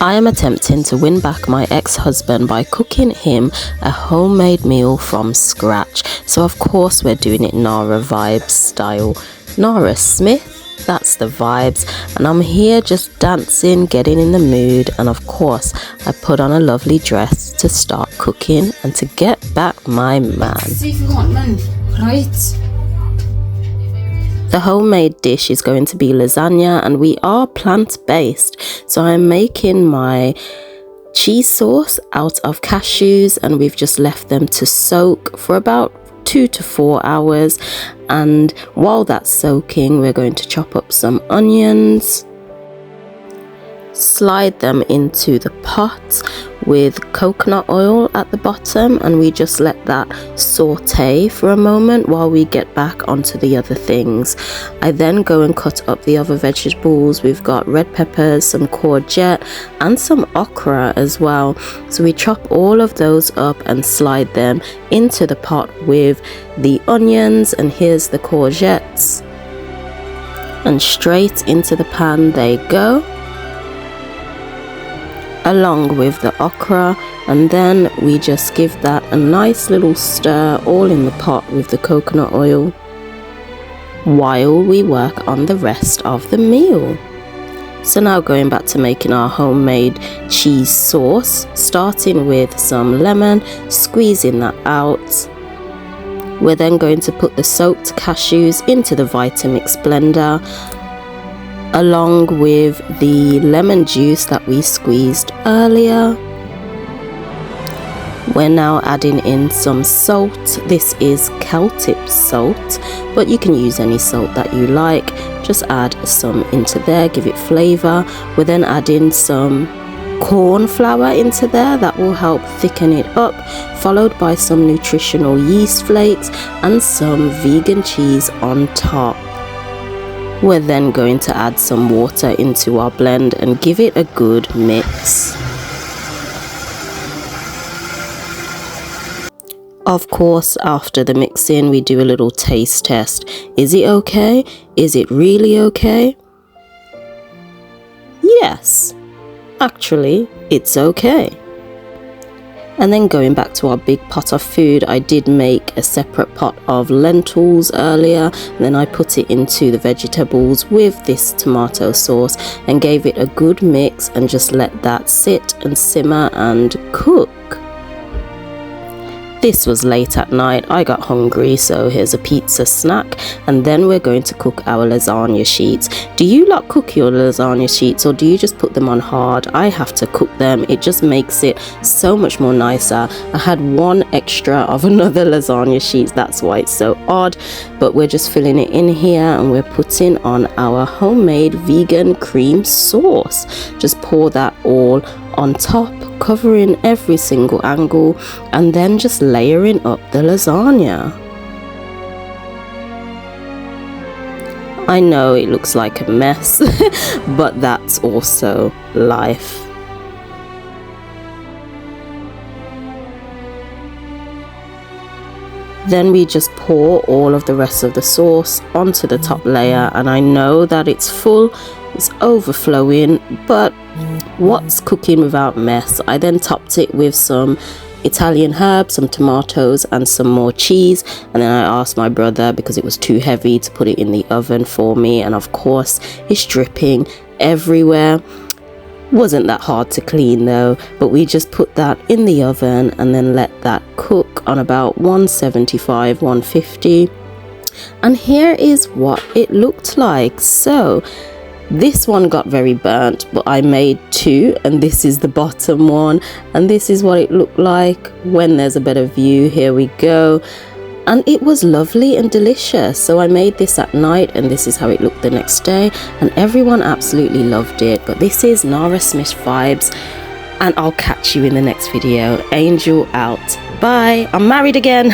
I am attempting to win back my ex-husband by cooking him a homemade meal from scratch. So of course we're doing it Nara vibes style. Nara Smith, that's the vibes. And I'm here just dancing, getting in the mood. And of course I put on a lovely dress to start cooking and to get back my man. Right. The homemade dish is going to be lasagna, and we are plant-based, so I'm making my cheese sauce out of cashews, and we've just left them to soak for about 2 to 4 hours. And while that's soaking, we're going to chop up some onions, slide them into the pot with coconut oil at the bottom, and we just let that saute for a moment while we get back onto the other things. I then go and cut up the other vegetables. We've got red peppers, some courgette and some okra as well. So we chop all of those up and slide them into the pot with the onions, and here's the courgettes, and straight into the pan they go, along with the okra. And then we just give that a nice little stir all in the pot with the coconut oil while we work on the rest of the meal. So now going back to making our homemade cheese sauce, starting with some lemon, squeezing that out. We're then going to put the soaked cashews into the Vitamix blender, along with the lemon juice that we squeezed earlier. We're now adding in some salt. This is Celtip salt, but you can use any salt that you like. Just add some into there, give it flavor. We're then adding some corn flour into there that will help thicken it up, followed by some nutritional yeast flakes and some vegan cheese on top. We're then going to add some water into our blend and give it a good mix. Of course, after the mixing, we do a little taste test. Is it okay? Is it really okay? Yes, actually, it's okay. And then going back to our big pot of food, I did make a separate pot of lentils earlier, and then I put it into the vegetables with this tomato sauce and gave it a good mix and just let that sit and simmer and cook. This was late at night, I got hungry, so here's a pizza snack, and then we're going to cook our lasagna sheets. Do you lot cook your lasagna sheets, or do you just put them on hard? I have to cook them. It just makes it so much more nicer. I had one extra of another lasagna sheets, that's why it's so odd, but we're just filling it in here, and we're putting on our homemade vegan cream sauce. Just pour that all on top, covering every single angle, and then just layering up the lasagna. I know it looks like a mess, but that's also life. Then we just pour all of the rest of the sauce onto the top layer, and I know that it's full, it's overflowing, but what's cooking without mess? I then topped it with some Italian herbs, some tomatoes and some more cheese, and then I asked my brother, because it was too heavy, to put it in the oven for me, and of course it's dripping everywhere. Wasn't that hard to clean though, but we just put that in the oven and then let that cook on about 175, 150. And here is what it looked like. So this one got very burnt, but I made two, and this is the bottom one, and this is what it looked like when there's a better view. Here we go. And it was lovely and delicious. So I made this at night, and this is how it looked the next day, and everyone absolutely loved it. But this is Nara Smith vibes, and I'll catch you in the next video. Angel out. Bye. I'm married again.